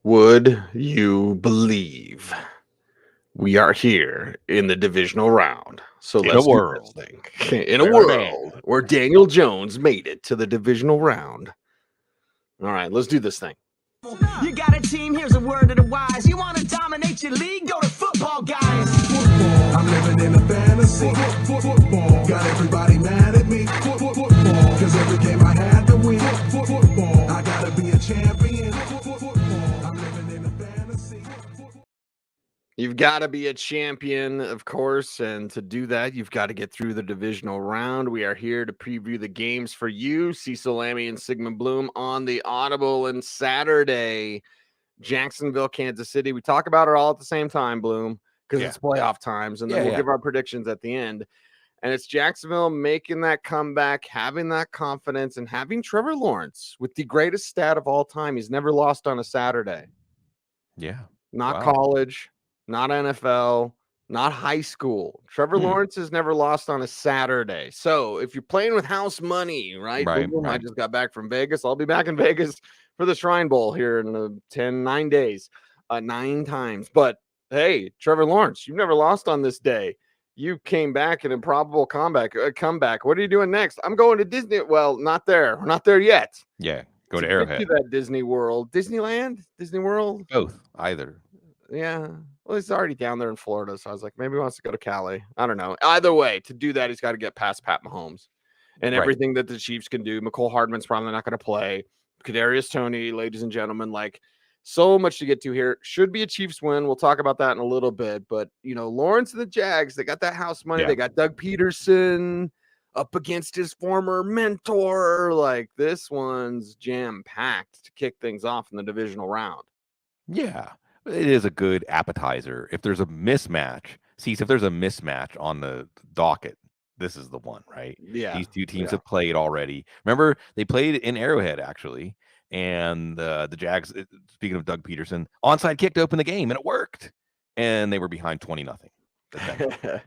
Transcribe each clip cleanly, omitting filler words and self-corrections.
Would you believe we are here in the divisional round? So In a let's do this world thing. In a where Dan. world where Daniel Jones made it to the divisional round. All right, let's do this thing. You got a team, here's a word to the wise. You want to dominate your league? Go to Football Guys. Football, I'm living in a fantasy. Football, got everybody mad at me. Football, cause every game I had to win. Football, I gotta be a champion. Football, I'm living in a fantasy. You've got to be a champion, of course, and to do that, you've got to get through the divisional round. We are here to preview the games for you, Cecil, Lammey, and Sigmund Bloom on the Audible and Saturday. Jacksonville, Kansas City. We talk about it all at the same time, Bloom, because it's playoff times, and then we'll give our predictions at the end. And it's Jacksonville making that comeback, having that confidence, and having Trevor Lawrence with the greatest stat of all time. He's never lost on a Saturday. Yeah. Not Wow. college, not NFL, not high school. Trevor Lawrence has never lost on a Saturday. So if you're playing with house money, right? Boom, I just got back from Vegas. I'll be back in Vegas for the Shrine Bowl here in 9 days, 9 times. But hey, Trevor Lawrence, you've never lost on this day. You came back an improbable comeback. What are you doing next? I'm going to Disney. Well, not there. We're not there yet. Yeah. Go to Arrowhead. To that Disney World. Disneyland? Disney World? Both. Either. Yeah. Well, he's already down there in Florida. So I was like, maybe he wants to go to Cali. I don't know. Either way, to do that, he's got to get past Pat Mahomes and everything that the Chiefs can do. McCole Hardman's probably not going to play. Kadarius Toney, ladies and gentlemen, like so much to get to here. Should be a Chiefs win. We'll talk about that in a little bit. But, you know, Lawrence and the Jags, they got that house money. Yeah. They got Doug Peterson up against his former mentor. Like this one's jam-packed to kick things off in the divisional round. Yeah. It is a good appetizer. If there's a mismatch, if there's a mismatch on the docket, this is the one, right? Yeah. These two teams have played already. Remember, they played in Arrowhead, actually. And the Jags, speaking of Doug Peterson, onside kick to open the game, and it worked. And they were behind 20-0.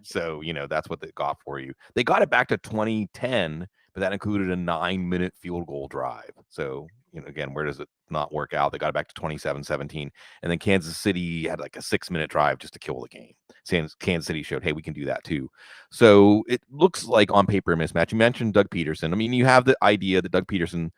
So, you know, that's what they got for you. They got it back to 2010, but that included a 9-minute field goal drive. So, you know, again, where does it not work out? They got it back to 27-17. And then Kansas City had like a 6-minute drive just to kill the game. Kansas City showed, hey, we can do that too. So it looks like on paper a mismatch. You mentioned Doug Peterson. I mean, you have the idea that Doug Peterson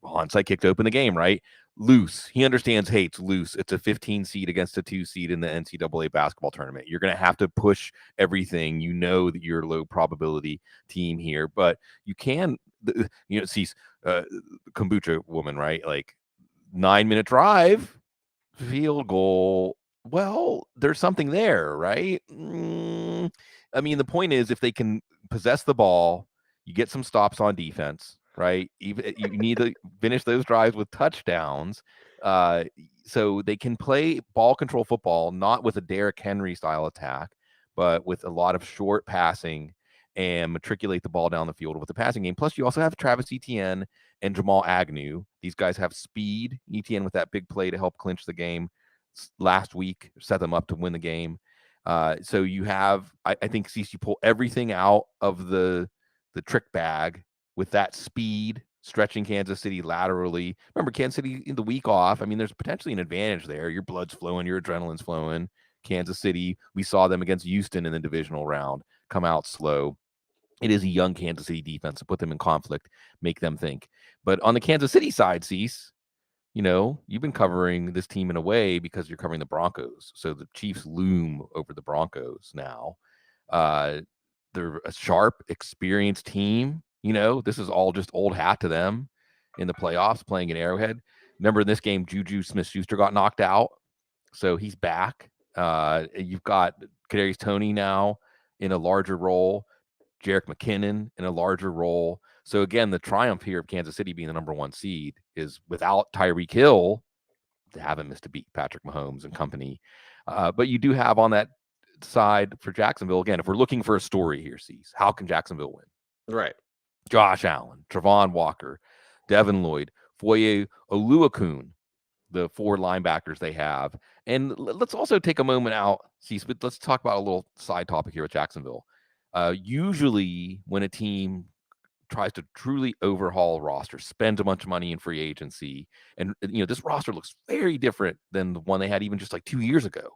onside kick to open the game, right? Loose. He understands, hey, it's loose. It's a 15 seed against a 2 seed in the NCAA basketball tournament. You're going to have to push everything. You know that you're a low probability team here, but you can, you know, see kombucha woman, right? Like 9-minute drive, field goal. Well, there's something there, right? I mean, the point is, if they can possess the ball, you get some stops on defense, right? Even you need to finish those drives with touchdowns, so they can play ball control football, not with a Derrick Henry style attack, but with a lot of short passing and matriculate the ball down the field with the passing game. Plus, you also have Travis Etienne and Jamal Agnew. These guys have speed. Etienne with that big play to help clinch the game last week, set them up to win the game. So you have, I think, Cecil pull everything out of the trick bag with that speed, stretching Kansas City laterally. Remember, Kansas City in the week off, I mean, there's potentially an advantage there. Your blood's flowing, your adrenaline's flowing. Kansas City, we saw them against Houston in the divisional round, come out slow. It is a young Kansas City defense to put them in conflict, make them think. But on the Kansas City side, Cease, you know, you've been covering this team in a way because you're covering the Broncos. So the Chiefs loom over the Broncos now. They're a sharp, experienced team. You know, this is all just old hat to them in the playoffs, playing in Arrowhead. Remember in this game, Juju Smith-Schuster got knocked out, so he's back. You've got Kadarius Toney now in a larger role, Jerick McKinnon in a larger role. So again, the triumph here of Kansas City being the number 1 seed is without Tyreek Hill, they haven't missed a beat, Patrick Mahomes and company. But you do have on that side for Jacksonville, again, if we're looking for a story here, Cease, how can Jacksonville win? Right. Josh Allen, Travon Walker, Devin Lloyd, Foye Oluokun, the 4 linebackers they have. And let's also take a moment out, Cease, but let's talk about a little side topic here with Jacksonville. Usually when a team tries to truly overhaul roster, spends a bunch of money in free agency, and this roster looks very different than the one they had even just like 2 years ago,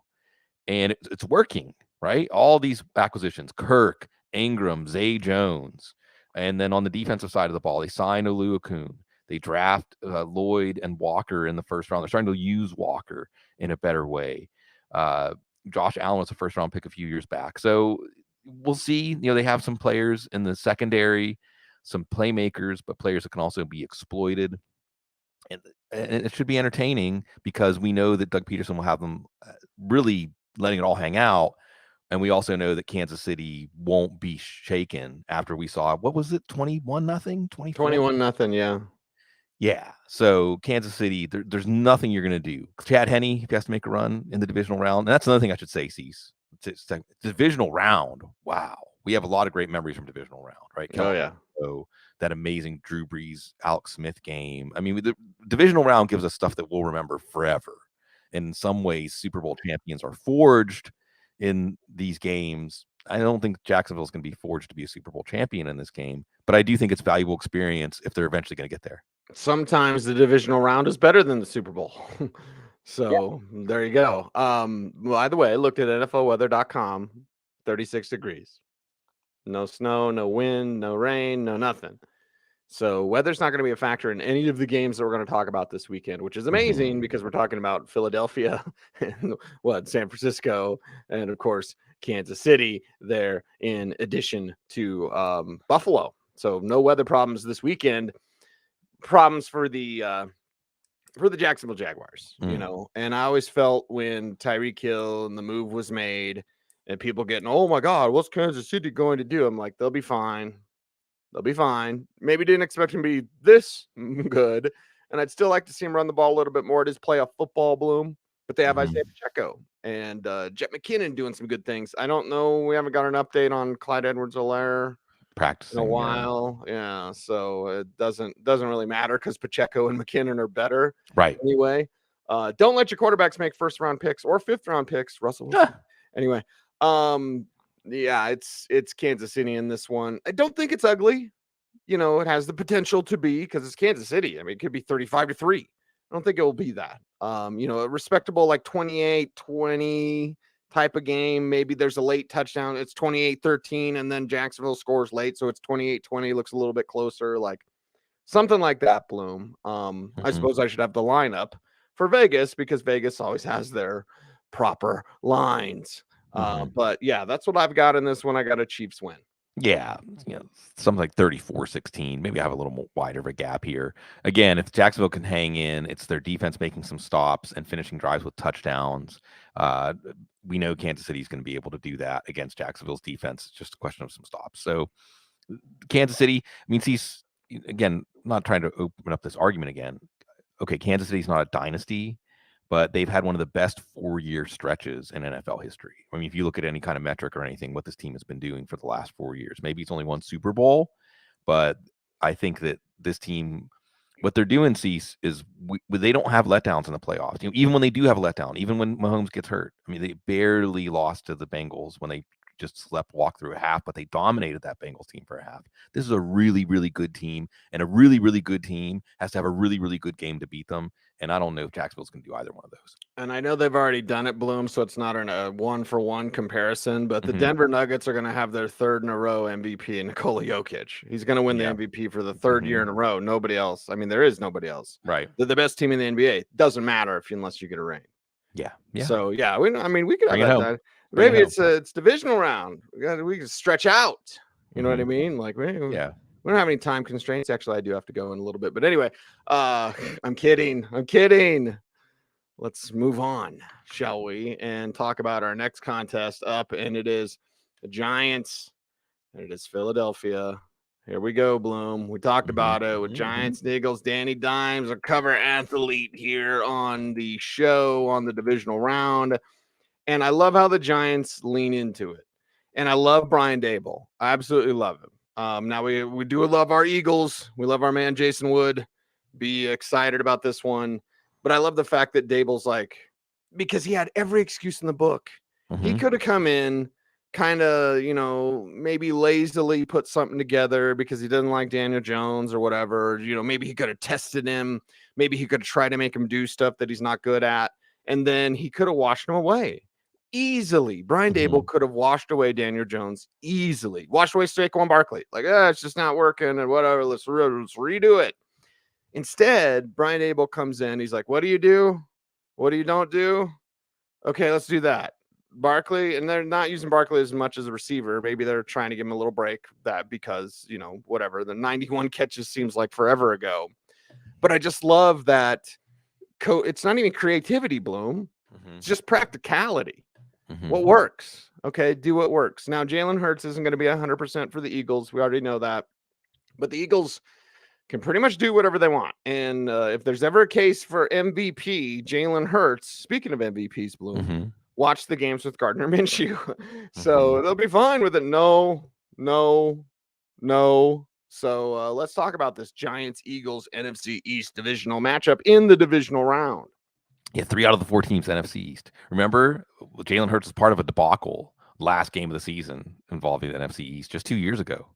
and it's working, right? All these acquisitions, Kirk, Ingram, Zay Jones, and then on the defensive side of the ball, they sign Oluokun. They draft Lloyd and Walker in the first round. They're starting to use Walker in a better way. Josh Allen was a first round pick a few years back. So we'll see. They have some players in the secondary, some playmakers, but players that can also be exploited. And it should be entertaining because we know that Doug Peterson will have them really letting it all hang out. And we also know that Kansas City won't be shaken after we saw, what was it, 21-0? 21-0, yeah. Yeah. So Kansas City, there's nothing you're going to do. Chad Henne, if he has to make a run in the divisional round. And that's another thing I should say, Cease. It's divisional round. Wow. We have a lot of great memories from divisional round, right? Oh, yeah. So that amazing Drew Brees, Alex Smith game. I mean, the divisional round gives us stuff that we'll remember forever. In some ways, Super Bowl champions are forged in these games. I don't think Jacksonville is going to be forged to be a Super Bowl champion in this game, but I do think it's valuable experience if they're eventually going to get there. Sometimes the divisional round is better than the Super Bowl. So There you go. By the way, I looked at NFLweather.com, 36 degrees. No snow, no wind, no rain, no nothing. So weather's not going to be a factor in any of the games that we're going to talk about this weekend, which is amazing because we're talking about Philadelphia and San Francisco, and of course Kansas City there in addition to Buffalo. So no weather problems this weekend. Problems for the Jacksonville Jaguars, and I always felt when Tyreek Hill and the move was made and people getting, oh my God, what's Kansas City going to do? I'm like, they'll be fine. They'll be fine. Maybe didn't expect him to be this good. And I'd still like to see him run the ball a little bit more. It is playoff football, Bloom, but they have Isaiah Pacheco and Jet McKinnon doing some good things. I don't know. We haven't got an update on Clyde Edwards-Helaire Practicing in a while. Yeah. So it doesn't really matter because Pacheco and McKinnon are better. Right. Anyway, don't let your quarterbacks make first round picks or fifth round picks. Russell Wilson. Anyway, yeah, it's Kansas City in this one. I don't think it's ugly. It has the potential to be because it's Kansas City. I mean, it could be 35-3. I don't think it will be that. A respectable like 28-20 type of game. Maybe there's a late touchdown. It's 28-13, and then Jacksonville scores late, so it's 28-20. Looks a little bit closer, like something like that. Bloom. I suppose I should have the lineup for Vegas because Vegas always has their proper lines. But yeah, that's what I've got in this one. I got a Chiefs win. Yeah, something like 34-16. Maybe I have a little more wider of a gap here. Again, if Jacksonville can hang in, it's their defense making some stops and finishing drives with touchdowns. We know Kansas City is going to be able to do that against Jacksonville's defense. It's just a question of some stops. So Kansas City, I mean, he's, again, not trying to open up this argument again. Okay, Kansas City's not a dynasty, but they've had one of the best 4-year stretches in NFL history. I mean, if you look at any kind of metric or anything, what this team has been doing for the last 4 years, maybe it's only one Super Bowl, but I think that this team, what they're doing, Cease, is they don't have letdowns in the playoffs. Even when they do have a letdown, even when Mahomes gets hurt, I mean, they barely lost to the Bengals when they just walk through a half, but they dominated that Bengals team for a half. This is a really, really good team, and a really, really good team has to have a really, really good game to beat them. And I don't know if Jacksonville's going to do either one of those. And I know they've already done it, Bloom, so it's not a one-for-one comparison, but the Denver Nuggets are going to have their third in a row MVP, Nikola Jokic. He's going to win the MVP for the third year in a row. Nobody else. I mean, there is nobody else. Right. They're the best team in the NBA. Doesn't matter unless you get a ring. Yeah. So, yeah, we could Bring have it that. Maybe it's divisional round. We can stretch out. You know what I mean? Like, we don't have any time constraints. Actually, I do have to go in a little bit. But anyway, I'm kidding. Let's move on, shall we? And talk about our next contest up. And it is the Giants. And it is Philadelphia. Here we go, Bloom. We talked about it with Giants and Eagles. Danny Dimes, a cover athlete here on the show on the divisional round. And I love how the Giants lean into it. And I love Brian Daboll. I absolutely love him. Now we do love our Eagles. We love our man Jason Wood. Be excited about this one. But I love the fact that Daboll's like, because he had every excuse in the book. He could have come in kind of, maybe lazily put something together because he doesn't like Daniel Jones or whatever. Maybe he could have tested him. Maybe he could have tried to make him do stuff that he's not good at. And then he could have washed him away easily. Brian Dable could have washed away Daniel Jones easily. Washed away Saquon Barkley. Like, it's just not working and whatever. Let's redo it. Instead, Brian Dable comes in. He's like, what do you do? What do you don't do? Okay, let's do that. Barkley, and they're not using Barkley as much as a receiver. Maybe they're trying to give him a little break because, whatever. The 91 catches seems like forever ago. But I just love that it's not even creativity, Bloom. It's just practicality. What works? Okay, do what works. Now, Jalen Hurts isn't going to be 100% for the Eagles. We already know that. But the Eagles can pretty much do whatever they want. And if there's ever a case for MVP, Jalen Hurts, speaking of MVPs, Bloom, watch the games with Gardner Minshew. So they'll be fine with it. No. So let's talk about this Giants-Eagles NFC East divisional matchup in the divisional round. Yeah, 3 out of the 4 teams NFC East. Remember, Jalen Hurts was part of a debacle last game of the season involving the NFC East just 2 years ago.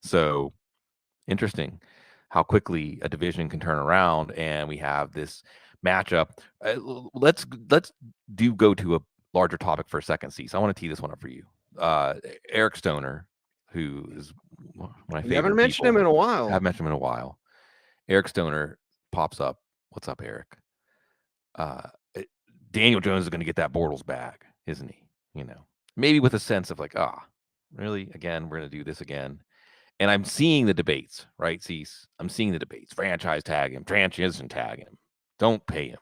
So interesting how quickly a division can turn around, and we have this matchup. Let's go to a larger topic for a second, Cecil. I want to tee this one up for you. Eric Stoner, who is one of my favorite. You haven't mentioned him in a while. I haven't mentioned him in a while. Eric Stoner pops up. What's up, Eric? Daniel Jones is going to get that Bortles bag, isn't he? Maybe with a sense of like, really? Again, we're going to do this again. And I'm seeing the debates, right, Cease? I'm seeing the debates. Franchise tag him, transition tag him. Don't pay him.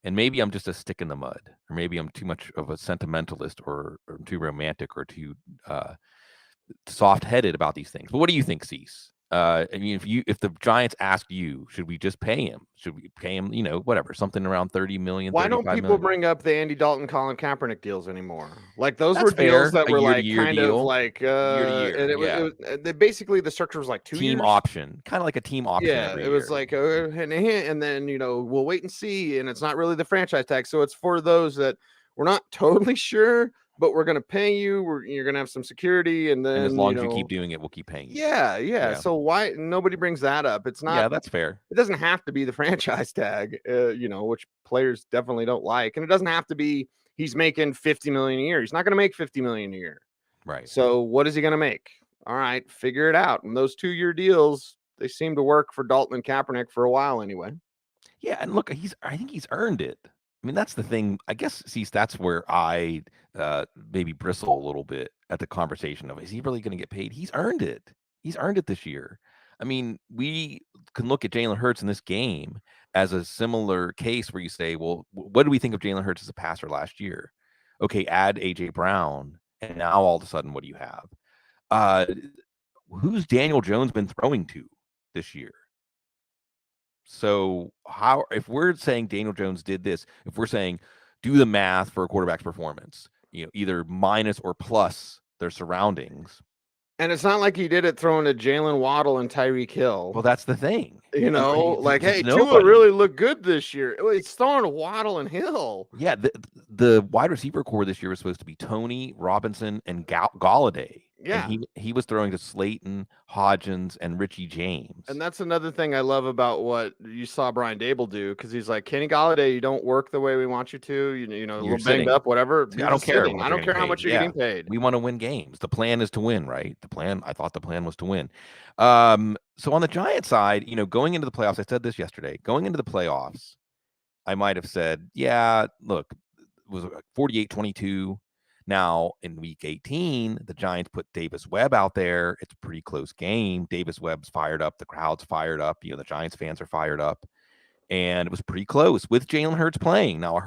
And maybe I'm just a stick in the mud, or maybe I'm too much of a sentimentalist or too romantic or too soft-headed about these things. But what do you think, Cease? I mean, if the Giants ask you, should we just pay him? Should we pay him, whatever, something around 30 million? Why don't people bring up the Andy Dalton, Colin Kaepernick deals anymore? Like those That's were deals fair. that were like year-to-year kind deal. of like year to year. and it was basically the structure was like 2 team years. option, kind of like a team option. Yeah, every it was year. like and then we'll wait and see, and it's not really the franchise tag, so it's for those that we're not totally sure, but we're going to pay you. You're going to have some security, and then as long as you keep doing it, we'll keep paying you. Yeah. So why nobody brings that up? It's not. Yeah, that's fair. It doesn't have to be the franchise tag, which players definitely don't like, and it doesn't have to be he's making $50 million a year. He's not going to make $50 million a year, right? So what is he going to make? All right, figure it out. And those 2-year deals, they seem to work for Dalton and Kaepernick for a while anyway. Yeah, and look, I think he's earned it. I mean, that's the thing. I guess, that's where I maybe bristle a little bit at the conversation of, is he really going to get paid? He's earned it. He's earned it this year. I mean, we can look at Jalen Hurts in this game as a similar case where you say, well, what do we think of Jalen Hurts as a passer last year? Okay, add A.J. Brown, and now all of a sudden, what do you have? Who's Daniel Jones been throwing to this year? So if we're saying Daniel Jones did this, if we're saying do the math for a quarterback's performance, either minus or plus their surroundings. And it's not like he did it throwing to Jalen Waddle and Tyreek Hill. Well, that's the thing. Hey, Tua really looked good this year. It's throwing to Waddle and Hill. Yeah, the wide receiver core this year was supposed to be Tony, Robinson, and Galladay. Yeah, and he was throwing to Slayton, Hodgins, and Richie James. And that's another thing I love about what you saw Brian Dable do, because he's like, Kenny Galladay, you don't work the way we want you to. A little banged up, whatever. I don't care. I don't care how much you're getting paid. We want to win games. The plan is to win, right? I thought the plan was to win. So on the Giants side, going into the playoffs, I said this yesterday. Going into the playoffs, I might have said, yeah, look, it was 48-22. Now, in week 18, the Giants put Davis Webb out there. It's a pretty close game. Davis Webb's fired up. The crowd's fired up. The Giants fans are fired up. And it was pretty close with Jalen Hurts playing. Now,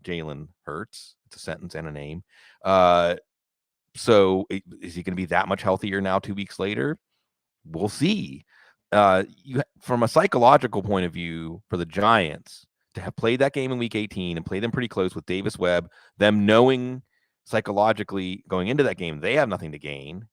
Jalen Hurts. It's a sentence and a name. So is he going to be that much healthier now 2 weeks later? We'll see. From a psychological point of view for the Giants, to have played that game in week 18 and play them pretty close with Davis Webb, them knowing psychologically going into that game, they have nothing to gain.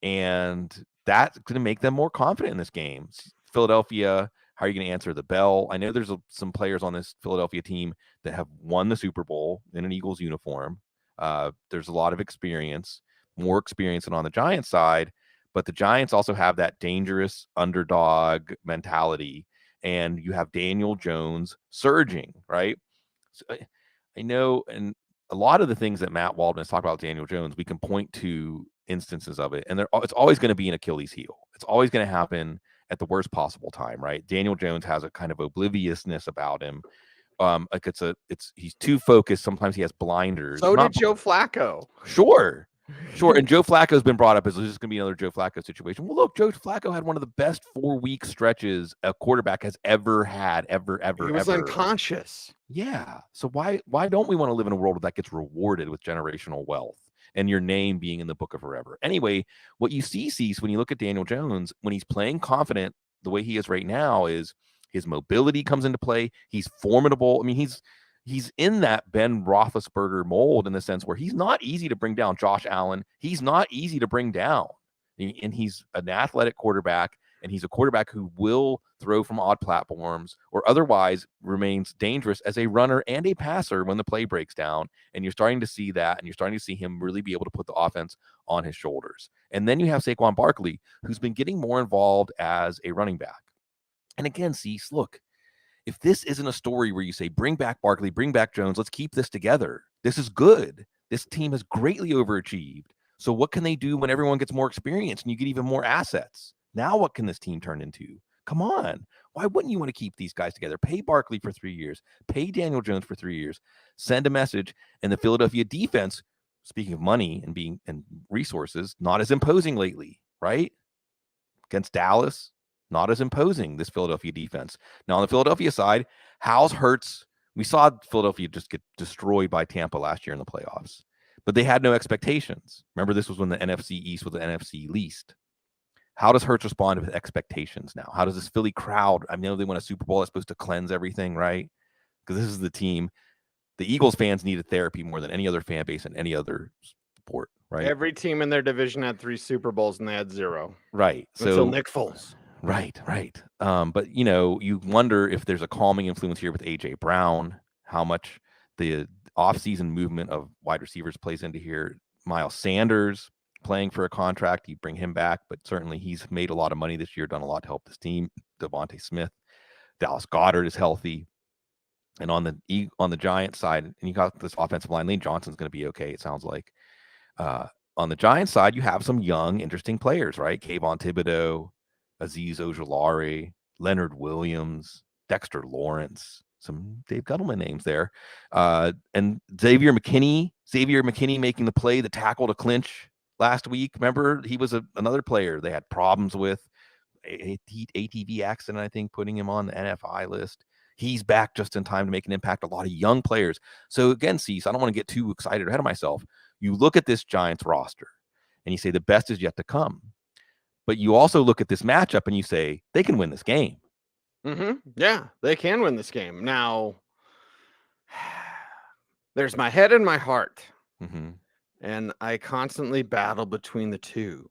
And that's going to make them more confident in this game. Philadelphia, how are you going to answer the bell? I know there's some players on this Philadelphia team that have won the Super Bowl in an Eagles uniform. There's a lot of experience, more experience than on the Giants side, but the Giants also have that dangerous underdog mentality, and you have Daniel Jones surging, right? So I know, and a lot of the things that Matt Waldman has talked about Daniel Jones, we can point to instances of it, and it's always going to be an Achilles heel. It's always going to happen at the worst possible time, right? Daniel Jones has a kind of obliviousness about him. Like he's too focused. Sometimes he has blinders. So did Joe Flacco. Sure. And Joe Flacco's been brought up as this is going to be another Joe Flacco situation. Well, look, Joe Flacco had one of the best 4-week stretches a quarterback has ever had, ever. He was unconscious. Yeah. So why don't we want to live in a world where that gets rewarded with generational wealth and your name being in the book of forever? Anyway, what you see, Cease, when you look at Daniel Jones, when he's playing confident the way he is right now, is his mobility comes into play. He's formidable. I mean, he's in that Ben Roethlisberger mold in the sense where he's not easy to bring down. Josh Allen, he's not easy to bring down. And he's an athletic quarterback, and he's a quarterback who will throw from odd platforms or otherwise remains dangerous as a runner and a passer when the play breaks down. And you're starting to see that, and you're starting to see him really be able to put the offense on his shoulders. And then you have Saquon Barkley, who's been getting more involved as a running back. And again, Cease, look, if this isn't a story where you say, bring back Barkley, bring back Jones, let's keep this together. This is good. This team has greatly overachieved. So what can they do when everyone gets more experience and you get even more assets? Now what can this team turn into? Come on. Why wouldn't you want to keep these guys together? Pay Barkley for 3 years. Pay Daniel Jones for 3 years. Send a message. And the Philadelphia defense, speaking of money and resources, not as imposing lately, right? Against Dallas, not as imposing, this Philadelphia defense. Now, on the Philadelphia side, how's Hurts? We saw Philadelphia just get destroyed by Tampa last year in the playoffs, but they had no expectations. Remember, this was when the NFC East was the NFC least. How does Hurts respond with expectations now? How does this Philly crowd? I know they won a Super Bowl. That's supposed to cleanse everything, right? Because this is the team. The Eagles fans needed therapy more than any other fan base in any other sport, right? Every team in their division had 3 Super Bowls, and they had 0. Right. Until Nick Foles. Right. But, you wonder if there's a calming influence here with A.J. Brown, how much the offseason movement of wide receivers plays into here. Miles Sanders playing for a contract, you bring him back, but certainly he's made a lot of money this year, done a lot to help this team. Devontae Smith, Dallas Goedert is healthy. And on the Giants side, and you got this offensive line, Lane Johnson's going to be okay, it sounds like. On the Giants side, you have some young, interesting players, right? Kayvon Thibodeau, Azeez Ojulari, Leonard Williams, Dexter Lawrence, some Dave Gettleman names there. And Xavier McKinney making the play, the tackle to clinch last week. Remember, he was another player they had problems with. ATV accident, I think, putting him on the NFI list. He's back just in time to make an impact. A lot of young players. So again, Cease, I don't want to get too excited ahead of myself. You look at this Giants roster and you say the best is yet to come. But you also look at this matchup and you say they can win this game. Mm-hmm. Yeah, they can win this game. Now, there's my head and my heart. Mm-hmm. And I constantly battle between the two.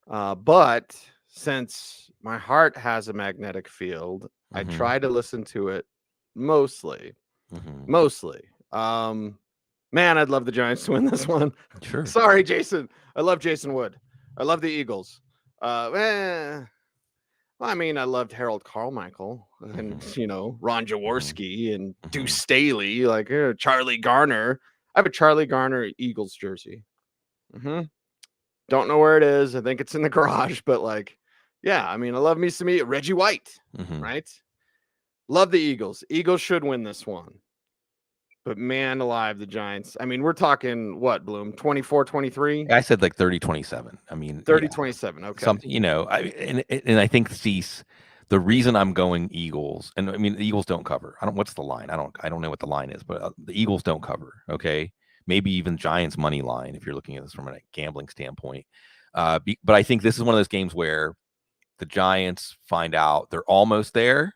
But since my heart has a magnetic field, I try to listen to it mostly. Man, I'd love the Giants to win this one. Sure. Sorry, Jason. I love Jason Wood. I love the Eagles. I loved Harold Carmichael and, Ron Jaworski and Deuce Staley, like Charlie Garner. I have a Charlie Garner Eagles jersey. Don't know where it is. I think it's in the garage, but I love me some Reggie White, right? Love the Eagles. Eagles should win this one. But man alive, the Giants. We're talking what, Bloom? 24-23? I said 30-27. 30-27. Okay. Something, and I think Cease, the reason I'm going Eagles, and the Eagles don't cover. What's the line? I don't know what the line is, but the Eagles don't cover. Okay. Maybe even Giants money line if you're looking at this from a gambling standpoint. But I think this is one of those games where the Giants find out they're almost there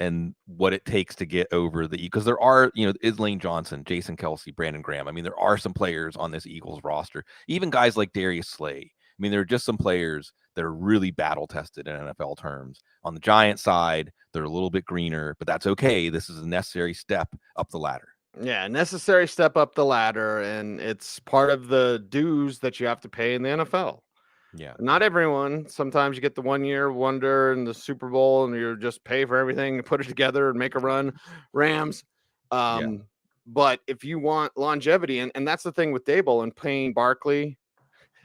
and what it takes to get over because there are, is Lane Johnson, Jason Kelsey, Brandon Graham. There are some players on this Eagles roster, even guys like Darius Slay. There are just some players that are really battle tested in NFL terms. On the Giants side, they're a little bit greener, but that's okay. This is a necessary step up the ladder. Yeah, necessary step up the ladder, and it's part of the dues that you have to pay in the NFL. Yeah. Not everyone. Sometimes you get the 1-year wonder in the Super Bowl, and you just pay for everything and put it together and make a run. Rams. But if you want longevity, and that's the thing with Dable and paying Barkley,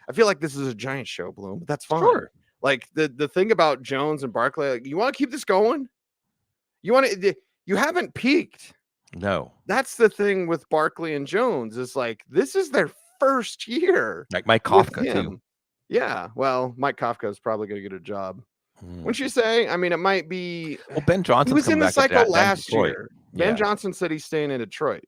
I feel like this is a giant show, Bloom, but that's fine. Sure. Like the thing about Jones and Barkley, like, you want to keep this going? You haven't peaked. No. That's the thing with Barkley and Jones, is like this is their first year. Like Mike with Kafka, him. too. Yeah, well, Mike Kafka is probably going to get a job. Mm. Wouldn't you say? I mean, it might be. Well, Ben He Johnson's was coming in the back to cycle that last Detroit. year. Ben Yeah. Johnson said he's staying in Detroit.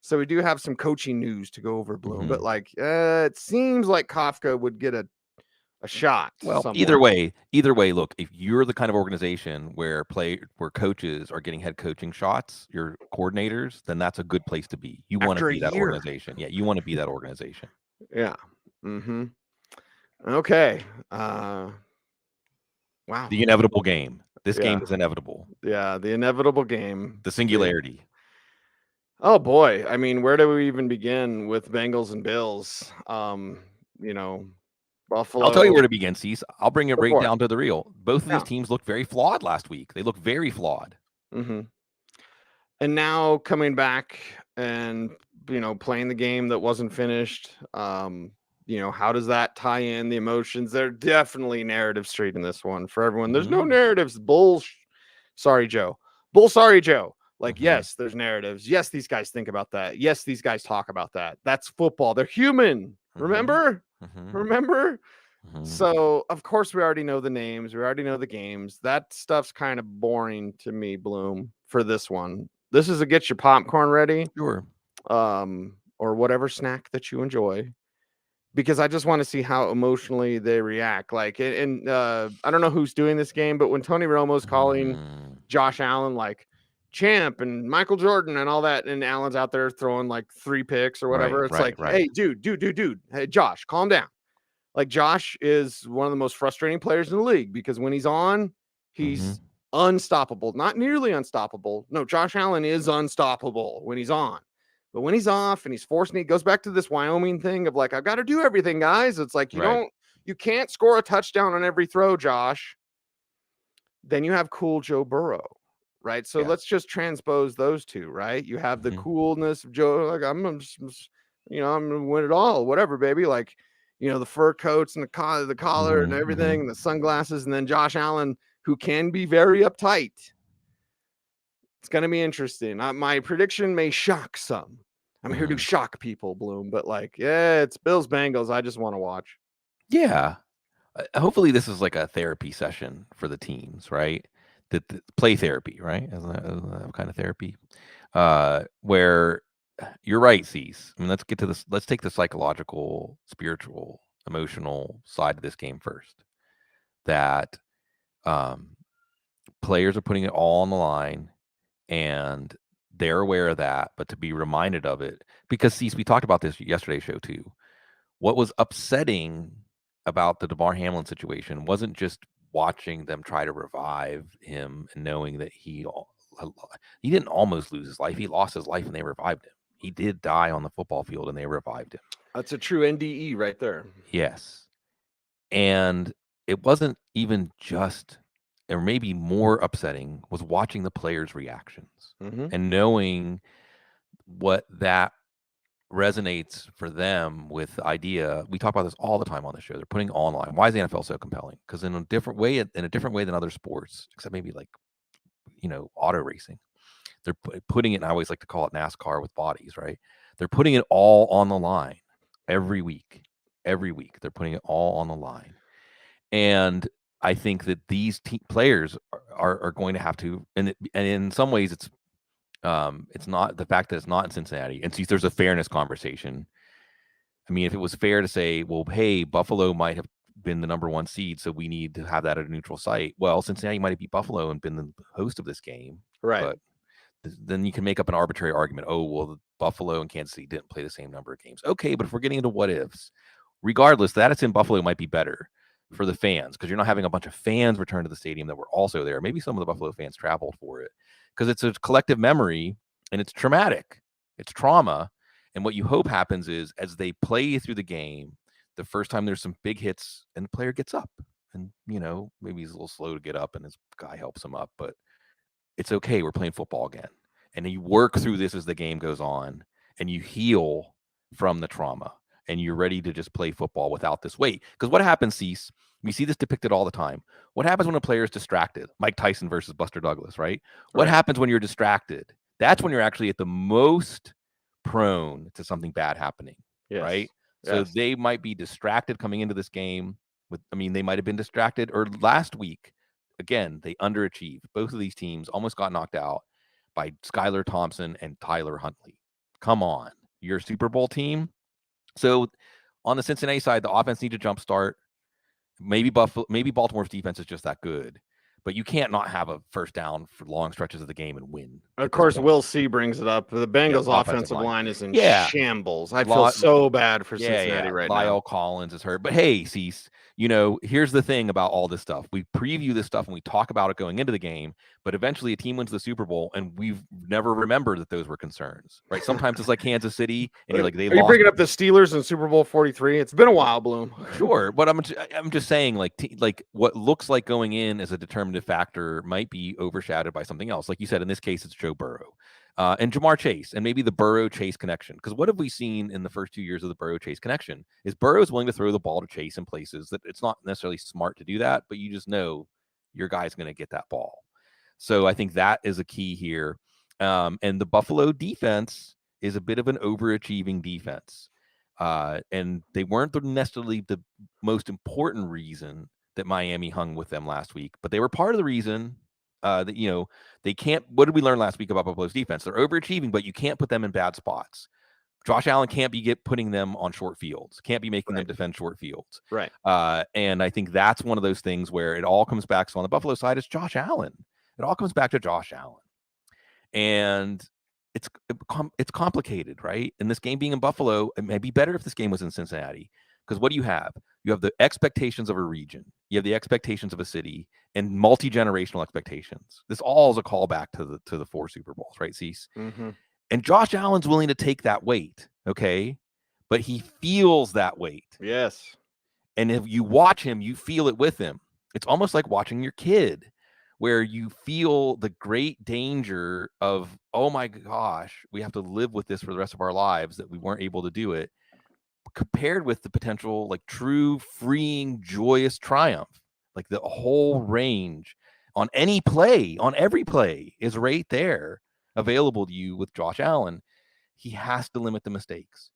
So we do have some coaching news to go over, Bloom. Mhm. But like, it seems like Kafka would get a shot. Well, somewhere. either way, look, if you're the kind of organization where coaches are getting head coaching shots, your coordinators, then that's a good place to be. You want to After a be that year. organization. Yeah, you want to be that organization. Yeah. Mm-hmm. Okay. Wow. The inevitable game. This game Yeah. is inevitable. Yeah, the inevitable game. The singularity. Oh boy. I mean, where do we even begin with Bengals and Bills? Buffalo. I'll tell you where to begin, Cease. I'll bring it Go right for it. down to the real. Both of Yeah. these teams looked very flawed last week. They look very flawed. Mm-hmm. And now coming back and playing the game that wasn't finished. How does that tie in the emotions? They're definitely narrative street in this one for everyone. There's no Mhm. narratives. Sorry, Joe. Sorry, Joe. Like, Mhm. yes, there's narratives. Yes, these guys think about that. Yes, these guys talk about that. That's football. They're human. Mhm. Remember? Mhm. Remember? Mhm. So, of course, we already know the names. We already know the games. That stuff's kind of boring to me, Bloom, for this one. This is a get your popcorn ready, Sure. or whatever snack that you enjoy, because I just want to see how emotionally they react. Like, and I don't know who's doing this game, but when Tony Romo's calling Mhm. Josh Allen like champ and Michael Jordan and all that, and Allen's out there throwing like 3 picks or whatever, it's like, right. hey, dude, hey, Josh, calm down. Like, Josh is one of the most frustrating players in the league because when he's on, he's unstoppable. Not nearly unstoppable. No, Josh Allen is unstoppable when he's on. But when he's off and he's forcing it, goes back to this Wyoming thing of like, I've got to do everything, guys. It's like you can't score a touchdown on every throw, Josh. Then you have cool Joe Burrow, right? So let's just transpose those two, right? You have the coolness of Joe, like I'm gonna win it all, whatever, baby. Like, the fur coats and the collar and everything, and the sunglasses, and then Josh Allen, who can be very uptight. It's going to be interesting. My prediction may shock some. I'm here to shock people, Bloom, but it's Bills Bengals. I just want to watch. Yeah. Hopefully this is like a therapy session for the teams, right? The play therapy, right? As a kind of therapy. Where you're right, Cease. I mean, let's get to this. Let's take the psychological, spiritual, emotional side of this game first. That players are putting it all on the line, and they're aware of that. But to be reminded of it, because Cease, we talked about this yesterday's show too. What was upsetting about the DeMar Hamlin situation wasn't just watching them try to revive him and knowing that he didn't almost lose his life. He lost his life and they revived him. He did die on the football field and they revived him. That's a true NDE right there. Yes. And it wasn't even just, or maybe more upsetting, was watching the players' reactions and knowing what that resonates for them with the idea. We talk about this all the time on the show. They're putting online. Why is the NFL so compelling? Because in a different way than other sports, except maybe like auto racing, they're putting it, and I always like to call it NASCAR with bodies, right? They're putting it all on the line every week. They're putting it all on the line. And I think that these players are going to have to, and in some ways it's not the fact that it's not in Cincinnati. And see, there's a fairness conversation. I mean, if it was fair to say, well, hey, Buffalo might have been the number 1 seed, so we need to have that at a neutral site. Well, Cincinnati might have beat Buffalo and been the host of this game. Right. But then you can make up an arbitrary argument. Oh, well, Buffalo and Kansas City didn't play the same number of games. Okay, but if we're getting into what ifs, regardless, that it's in Buffalo might be better for the fans because you're not having a bunch of fans return to the stadium that were also there. Maybe some of the Buffalo fans traveled for it because it's a collective memory and it's traumatic. It's trauma. And what you hope happens is as they play through the game, the first time there's some big hits and the player gets up and, maybe he's a little slow to get up and his guy helps him up, but it's okay. We're playing football again. And you work through this as the game goes on and you heal from the trauma and you're ready to just play football without this weight. Because what happens, Cease, we see this depicted all the time. What happens when a player is distracted? Mike Tyson versus Buster Douglas, right? What happens when you're distracted? That's when you're actually at the most prone to something bad happening, right? So they might be distracted coming into this game. They might have been distracted, or last week, again, they underachieved. Both of these teams almost got knocked out by Skylar Thompson and Tyler Huntley. Come on, you're a Super Bowl team. So on the Cincinnati side, the offense needs a jump start. Maybe Baltimore's defense is just that good. But you can't not have a first down for long stretches of the game and win. Of course, Will C brings it up. The Bengals offensive line is in shambles. I feel so bad for Cincinnati right now. Lyle Collins is hurt. But hey, Cease, here's the thing about all this stuff. We preview this stuff and we talk about it going into the game, but eventually a team wins the Super Bowl and we've never remembered that those were concerns, right? Sometimes it's like Kansas City and you're like, Are you bringing up the Steelers in Super Bowl 43? It's been a while, Bloom. Sure, but I'm just saying, like what looks like going in as a determinative factor might be overshadowed by something else. Like you said, in this case, it's Joe Burrow and Jamar Chase, and maybe the Burrow-Chase connection. Because what have we seen in the first 2 years of the Burrow-Chase connection? Is Burrow is willing to throw the ball to Chase in places that it's not necessarily smart to do that, but you just know your guy's going to get that ball. So I think that is a key here. And the Buffalo defense is a bit of an overachieving defense. And they weren't necessarily the most important reason that Miami hung with them last week, but they were part of the reason that, they can't. What did we learn last week about Buffalo's defense? They're overachieving, but you can't put them in bad spots. Josh Allen can't be putting them on short fields, can't be making them defend short fields. Right. And I think that's one of those things where it all comes back. So on the Buffalo side, it's Josh Allen. It all comes back to Josh Allen. And it's complicated, right? And this game being in Buffalo, it may be better if this game was in Cincinnati. Because what do you have? You have the expectations of a region. You have the expectations of a city and multi-generational expectations. This all is a callback to the 4 Super Bowls, right, Cease? Mm-hmm. And Josh Allen's willing to take that weight, okay? But he feels that weight. Yes. And if you watch him, you feel it with him. It's almost like watching your kid, where you feel the great danger of, oh my gosh, we have to live with this for the rest of our lives, that we weren't able to do it, compared with the potential, like true, freeing, joyous triumph. Like the whole range on any play, on every play is right there available to you with Josh Allen. He has to limit the mistakes.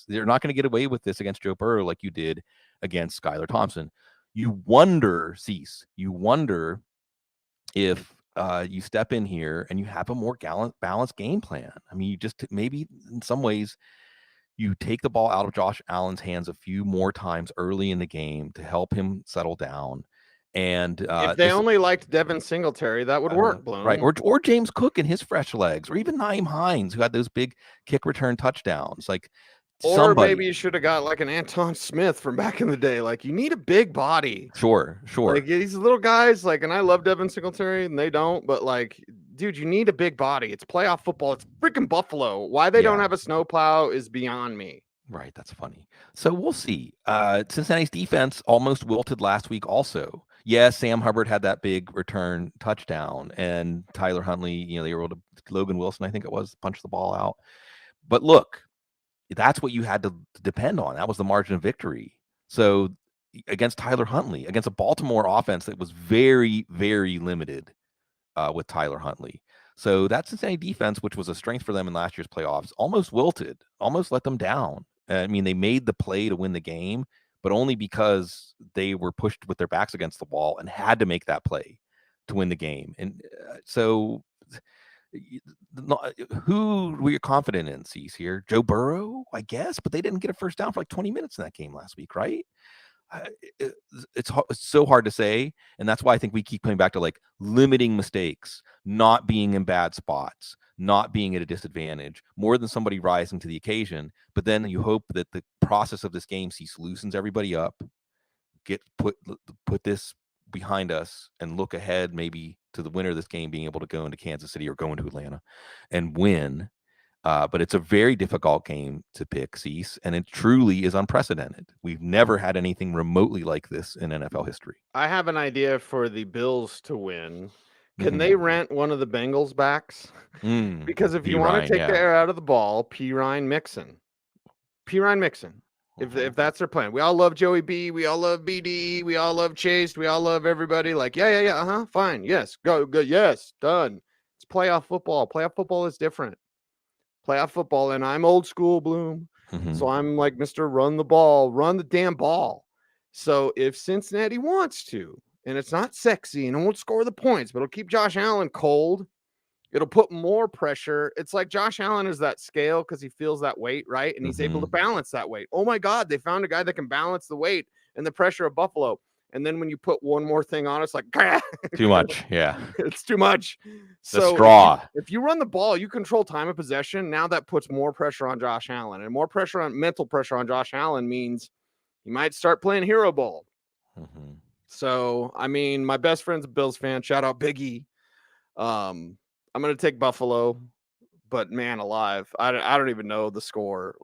They're not going to get away with this against Joe Burrow like you did against Skylar Thompson. You wonder, Cease, if you step in here and you have a more balanced game plan. I mean, you just maybe in some ways you take the ball out of Josh Allen's hands a few more times early in the game to help him settle down. And if they only liked Devin Singletary, that would work, Bloom. Right. Or James Cook and his fresh legs, or even Nyheim Hines, who had those big kick return touchdowns. Or maybe you should have got like an Anton Smith from back in the day. Like, you need a big body. Sure. Like, these little guys, like, and I love Devin Singletary, and they don't, but like, dude, you need a big body. It's playoff football. It's freaking Buffalo. Why they don't have a snowplow is beyond me. Right. That's funny. So we'll see. Cincinnati's defense almost wilted last week also. Yes, Sam Hubbard had that big return touchdown, and Tyler Huntley, they were able to, Logan Wilson, I think it was, punch the ball out. But look, that's what you had to depend on. That was the margin of victory. So against Tyler Huntley, against a Baltimore offense that was very, very limited with Tyler Huntley. So that Cincinnati defense, which was a strength for them in last year's playoffs, almost wilted, almost let them down. I mean, they made the play to win the game, but only because they were pushed with their backs against the wall and had to make that play to win the game. And so who were you confident in, Cease, here? Joe Burrow, I guess, but they didn't get a first down for like 20 minutes in that game last week, right? It's so hard to say, and that's why I think we keep coming back to like limiting mistakes, not being in bad spots, not being at a disadvantage, more than somebody rising to the occasion. But then you hope that the process of this game loosens everybody up, put this behind us, and look ahead maybe to the winner of this game being able to go into Kansas City or go into Atlanta and win. But it's a very difficult game to pick, Cease, and it truly is unprecedented. We've never had anything remotely like this in NFL history. I have an idea for the Bills to win. Can they rent one of the Bengals backs? Because if you want to take the air out of the ball, Ryan Mixon. If that's their plan. We all love Joey B. We all love BD. We all love Chase. We all love everybody. Like, yeah. Fine. Yes. Go. Good. Yes. Done. It's playoff football. Playoff football is different. Playoff football. And I'm old school, Bloom. So I'm like, Mr. Run the ball. Run the damn ball. So if Cincinnati wants to, and it's not sexy and it won't score the points, but it'll keep Josh Allen cold. It'll put more pressure. It's like Josh Allen is that scale because he feels that weight, right? And he's able to balance that weight. Oh my God, they found a guy that can balance the weight and the pressure of Buffalo. And then when you put one more thing on, it's like too much. Yeah, it's too much. The straw. If you run the ball, you control time of possession. Now that puts more pressure on Josh Allen, and more pressure on mental pressure on Josh Allen means he might start playing hero ball. So, I mean, my best friend's a Bills fan. Shout out Biggie. I'm going to take Buffalo, but man alive, I don't even know the score.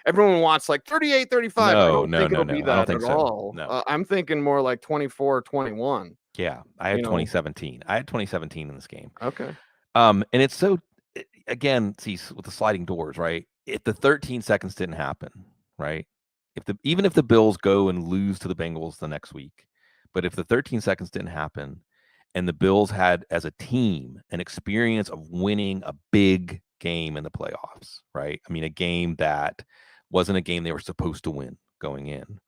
Everyone wants like 38-35. I don't think it'll be that at all. No. I'm thinking more like 24-21. Yeah, I had 2017. I had 2017 in this game. Okay. And it's so, again, see, with the sliding doors, right? If the 13 seconds didn't happen, right? Even if the Bills go and lose to the Bengals the next week, but if the 13 seconds didn't happen, and the Bills had, as a team, an experience of winning a big game in the playoffs, right? I mean, a game that wasn't a game they were supposed to win going in,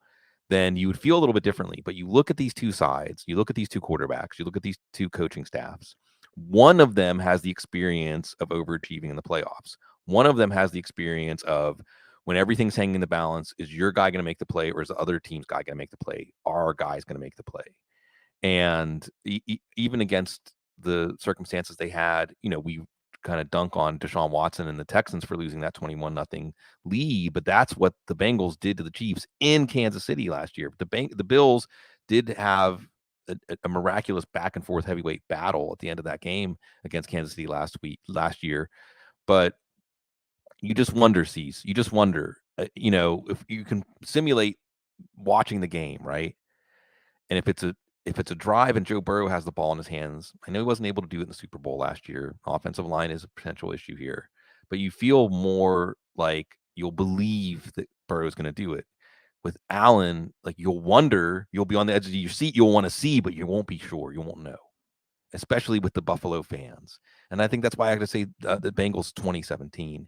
then you would feel a little bit differently. But you look at these two sides, you look at these two quarterbacks, you look at these two coaching staffs. One of them has the experience of overachieving in the playoffs. One of them has the experience of when everything's hanging in the balance, is your guy going to make the play or is the other team's guy going to make the play? Our guy's going to make the play. And even against the circumstances they had, we kind of dunk on Deshaun Watson and the Texans for losing that 21-0 lead, but that's what the Bengals did to the Chiefs in Kansas City last year. The Bills did have a miraculous back and forth heavyweight battle at the end of that game against Kansas City last year. But you just wonder, Cease, if you can simulate watching the game, right? And if it's a drive and Joe Burrow has the ball in his hands, I know he wasn't able to do it in the Super Bowl last year. Offensive line is a potential issue here, but you feel more like you'll believe that Burrow is going to do it. With Allen, like you'll be on the edge of your seat. You'll want to see, but you won't be sure. You won't know, especially with the Buffalo fans. And I think that's why I have to say the Bengals 2017.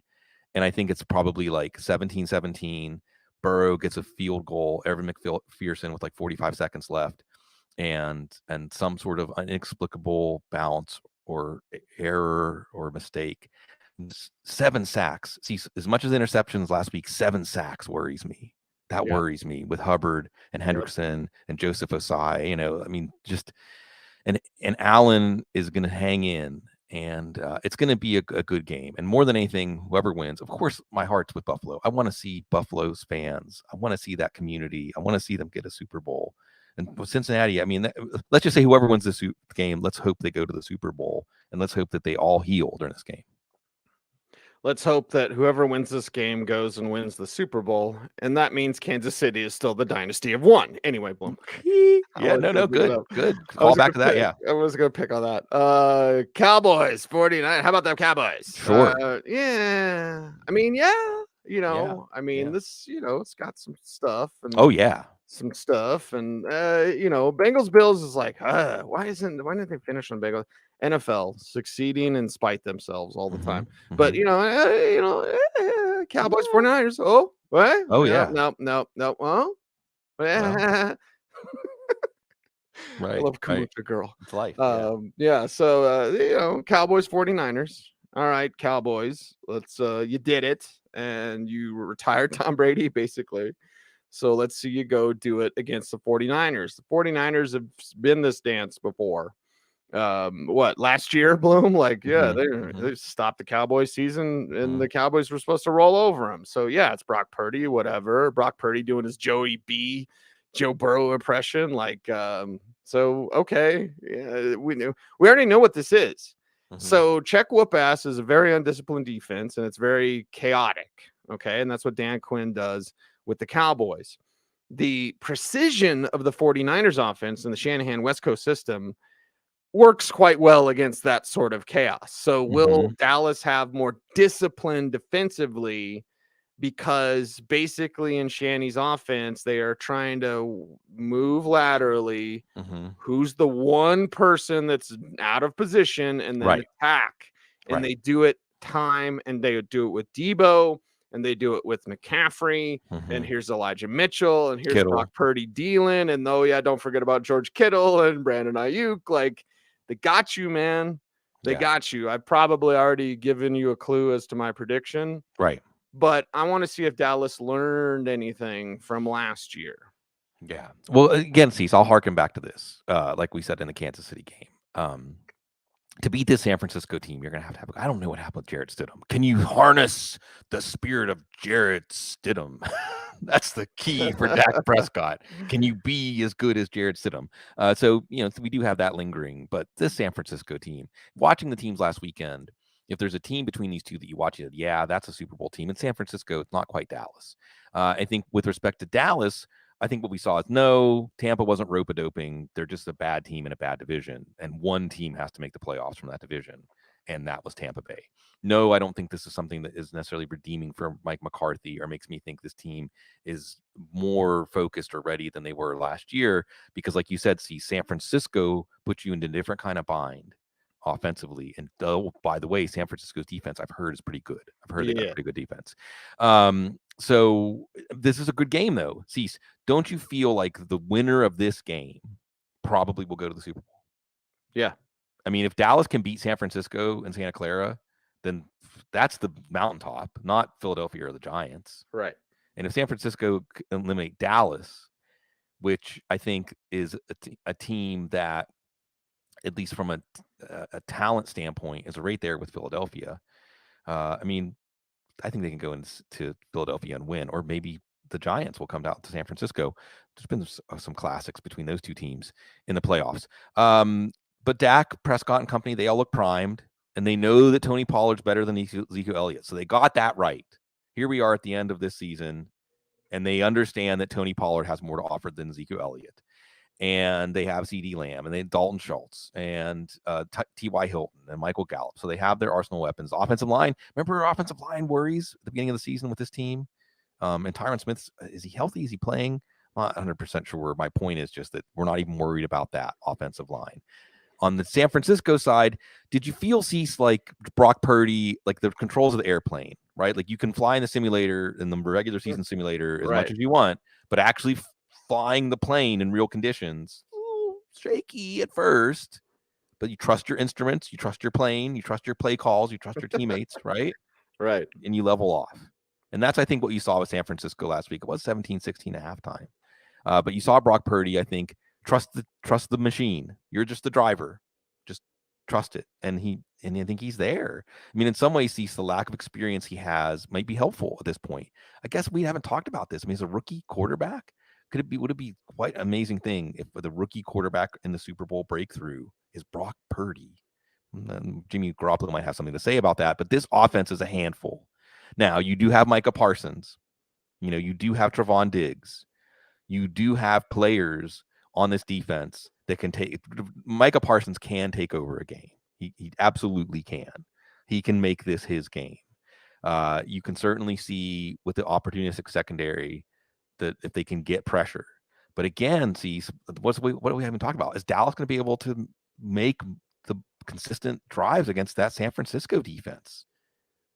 And I think it's probably like 17-17. Burrow gets a field goal, Evan McPherson with like 45 seconds left. And some sort of inexplicable bounce or error or mistake. 7 sacks. See, as much as interceptions last week, 7 sacks worries me. That worries me with Hubbard and Hendrickson and Joseph Osai. I mean, just and Allen is going to hang in, and it's going to be a good game. And more than anything, whoever wins, of course, my heart's with Buffalo. I want to see Buffalo's fans. I want to see that community. I want to see them get a Super Bowl. And with Cincinnati, I mean, let's just say whoever wins this game, let's hope they go to the Super Bowl, and let's hope that they all heal during this game. Let's hope that whoever wins this game goes and wins the Super Bowl, and that means Kansas City is still the dynasty of one. Anyway, Bloom. Good. Call back to that, yeah. I was going to pick on that. Cowboys, 49. How about them Cowboys? Sure. Yeah. I mean, this, it's got some stuff. And some stuff, and Bengals Bills is like, why didn't they finish on Bengals? NFL succeeding and spite themselves all the time. But Cowboys 49ers. Oh, what? Oh yeah. No. Oh, yeah. Right. I love Kamuta girl. It's life. So Cowboys 49ers. All right, Cowboys. Let's you did it, and you retired Tom Brady basically. So let's see you go do it against the 49ers. The 49ers have been this dance before. Last year, Bloom? They stopped the Cowboys season, and the Cowboys were supposed to roll over them. So, yeah, it's Brock Purdy, whatever. Brock Purdy doing his Joey B, Joe Burrow impression. Okay. Yeah, we already know what this is. So check whoop ass is a very undisciplined defense, and it's very chaotic. Okay, and that's what Dan Quinn does with the Cowboys. The precision of the 49ers offense and the Shanahan West Coast system works quite well against that sort of chaos. So will Dallas have more discipline defensively? Because basically in Shanny's offense, they are trying to move laterally. Who's the one person that's out of position and then attack? And they do it time, and they do it with Debo, and they do it with McCaffrey, and here's Elijah Mitchell, and here's Brock Purdy dealing, and don't forget about George Kittle and Brandon Ayuk. Like, they got you, man. They got you. I've probably already given you a clue as to my prediction. Right. But I want to see if Dallas learned anything from last year. Yeah. Well, again, Cecil, I'll harken back to this, like we said in the Kansas City game. To beat this San Francisco team, you're going to have I don't know what happened with Jarrett Stidham. Can you harness the spirit of Jarrett Stidham? That's the key for Dak Prescott. Can you be as good as Jarrett Stidham? So we do have that lingering. But this San Francisco team, watching the teams last weekend, if there's a team between these two that you watch, that's a Super Bowl team. In San Francisco, it's not quite Dallas. I think with respect to Dallas, I think what we saw is no, Tampa wasn't rope-a-doping. They're just a bad team in a bad division. And one team has to make the playoffs from that division. And that was Tampa Bay. No, I don't think this is something that is necessarily redeeming for Mike McCarthy or makes me think this team is more focused or ready than they were last year. Because like you said, San Francisco puts you into a different kind of bind offensively. And by the way, San Francisco's defense I've heard is pretty good. I've heard they got pretty good defense. So this is a good game though. Cease, don't you feel like the winner of this game probably will go to the Super Bowl? Yeah. I mean, if Dallas can beat San Francisco and Santa Clara, then that's the mountaintop, not Philadelphia or the Giants. Right. And if San Francisco eliminate Dallas, which I think is a team that, at least from a talent standpoint, is right there with Philadelphia. I mean, I think they can go into Philadelphia and win, or maybe the Giants will come down to San Francisco. There's been some classics between those two teams in the playoffs. But Dak Prescott and company, they all look primed, and they know that Tony Pollard's better than Ezekiel Elliott. So they got that right. Here we are at the end of this season, and they understand that Tony Pollard has more to offer than Ezekiel Elliott. And they have CeeDee Lamb, and they have Dalton Schultz, and T.Y. Hilton, and Michael Gallup. So they have their arsenal weapons. Offensive line, remember offensive line worries at the beginning of the season with this team? And Tyron Smith, is he healthy? Is he playing? I'm not 100% sure. My point is just that we're not even worried about that offensive line. On the San Francisco side, did you feel, Cease, like Brock Purdy, like the controls of the airplane, right? Like you can fly in the simulator, in the regular season simulator, as much as you want, but actually flying the plane in real conditions, shaky at first, but you trust your instruments, you trust your plane, you trust your play calls, you trust your teammates, right? Right. And you level off. And that's, I think, what you saw with San Francisco last week. It was 17-16 at halftime. But you saw Brock Purdy, I think, trust the machine. You're just the driver. Just trust it. And I think he's there. I mean, in some ways, the lack of experience he has might be helpful at this point. I guess we haven't talked about this. I mean, he's a rookie quarterback. Would it be quite an amazing thing if the rookie quarterback in the Super Bowl breakthrough is Brock Purdy? And Jimmy Garoppolo might have something to say about that, but this offense is a handful. Now, you do have Micah Parsons. You do have Trevon Diggs. You do have players on this defense that can take. Micah Parsons can take over a game. He absolutely can. He can make this his game. You can certainly see with the opportunistic secondary that if they can get pressure. But again, see, what do we haven't talked about? Is Dallas going to be able to make the consistent drives against that San Francisco defense?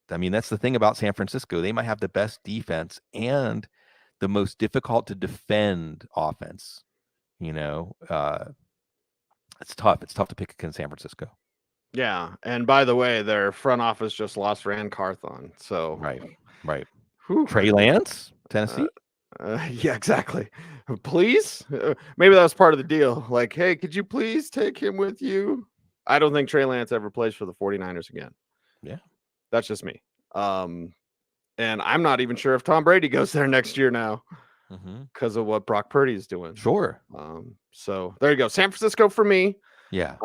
I mean, that's the thing about San Francisco. They might have the best defense and the most difficult to defend offense. It's tough. It's tough to pick against San Francisco. Yeah. And by the way, their front office just lost Rand Carthon. So Right. Trey Lance, Tennessee. Yeah, exactly. Please. Maybe that was part of the deal. Like, hey, could you please take him with you? I don't think Trey Lance ever plays for the 49ers again. Yeah. That's just me. And I'm not even sure if Tom Brady goes there next year now because of what Brock Purdy is doing. Sure. So there you go. San Francisco for me. Yeah.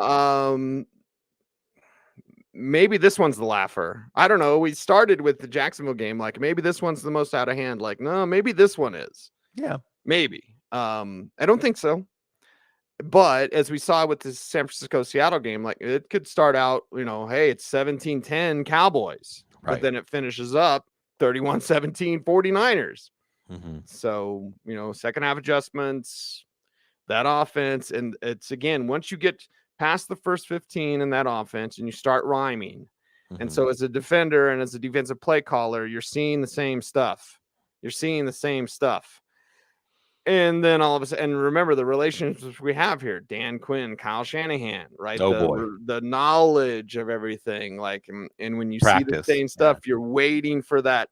maybe this one's the laugher. I don't know. We started with the Jacksonville game. Like maybe this one's the most out of hand. Like, no, maybe this one is. Yeah. Maybe. I don't think so. But as we saw with the San Francisco-Seattle game, like it could start out, hey, it's 17-10 Cowboys. Right. But then it finishes up 31-17 49ers. Mm-hmm. So, second half adjustments, that offense. And it's, again, once you get past the first 15 in that offense and you start rhyming. Mm-hmm. And so as a defender and as a defensive play caller, you're seeing the same stuff. And then all of a sudden, and remember the relationships we have here, Dan Quinn, Kyle Shanahan, right? The knowledge of everything. Like, and when you Practice. see the same stuff, you're waiting for that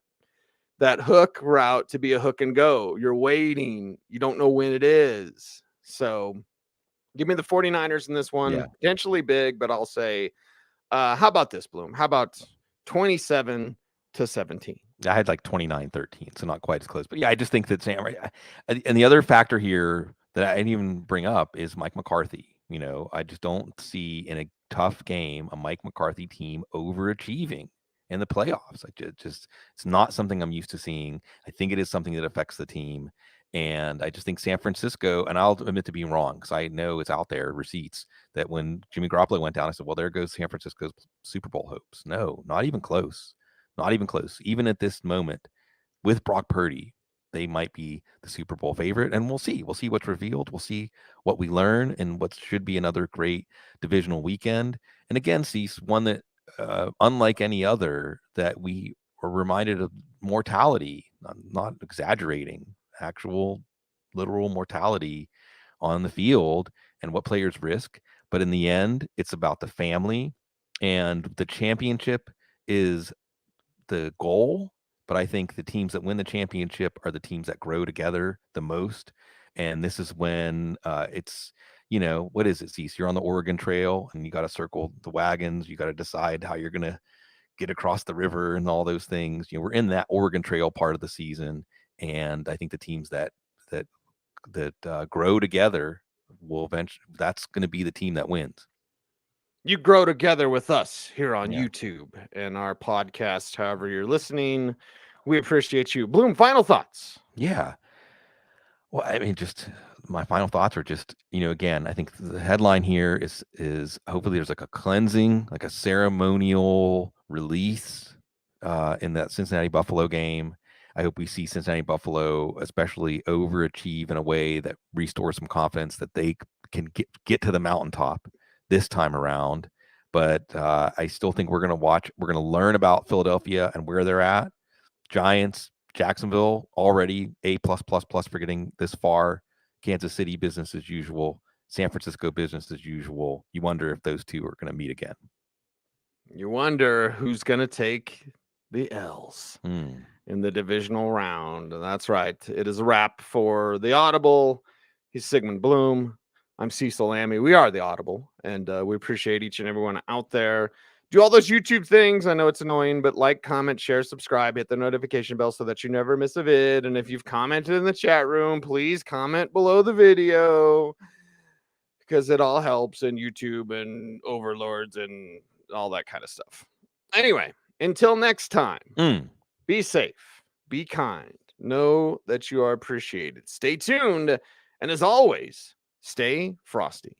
hook route to be a hook and go. You're waiting. You don't know when it is. So give me the 49ers in this one. Yeah. Potentially big, but I'll say, how about this, Bloom? How about 27-17? I had like 29-13, so not quite as close. But yeah, I just think that Sam, right? And the other factor here that I didn't even bring up is Mike McCarthy. I just don't see in a tough game a Mike McCarthy team overachieving in the playoffs. It's not something I'm used to seeing. I think it is something that affects the team. And I just think San Francisco, and I'll admit to being wrong because I know it's out there, receipts, that when Jimmy Garoppolo went down, I said, well, there goes San Francisco's Super Bowl hopes. No, not even close. Not even close. Even at this moment, with Brock Purdy, they might be the Super Bowl favorite, and we'll see. We'll see what's revealed. We'll see what we learn, and what should be another great divisional weekend. And again, Cease, one that, unlike any other, that we are reminded of mortality. Not exaggerating, actual, literal mortality on the field and what players risk. But in the end, it's about the family, and the championship is the goal, but I think the teams that win the championship are the teams that grow together the most. And this is when it's, what is it, Cease? You're on the Oregon Trail and you got to circle the wagons. You got to decide how you're going to get across the river and all those things. We're in that Oregon Trail part of the season. And I think the teams that grow together will eventually, that's going to be the team that wins. You grow together with us here on YouTube and our podcast, however you're listening. We appreciate you. Bloom, final thoughts. Yeah. Well, I mean, just my final thoughts are just, again, I think the headline here is hopefully there's like a cleansing, like a ceremonial release in that Cincinnati Buffalo game. I hope we see Cincinnati Buffalo especially overachieve in a way that restores some confidence that they can get to the mountaintop this time around. But I still think we're going to learn about Philadelphia and where they're at. Giants, Jacksonville, already A+++ for getting this far. Kansas City, business as usual. San Francisco, business as usual. You wonder if those two are going to meet again. You wonder who's going to take the L's in the divisional round. That's right. It is a wrap for the Audible. He's Sigmund Bloom. I'm Cecil Lammey. We are the Audible, and we appreciate each and everyone out there. Do all those YouTube things. I know it's annoying, but like, comment, share, subscribe, hit the notification bell so that you never miss a vid. And if you've commented in the chat room, please comment below the video because it all helps in YouTube and overlords and all that kind of stuff. Anyway, until next time, be safe, be kind, know that you are appreciated. Stay tuned, and as always, stay frosty.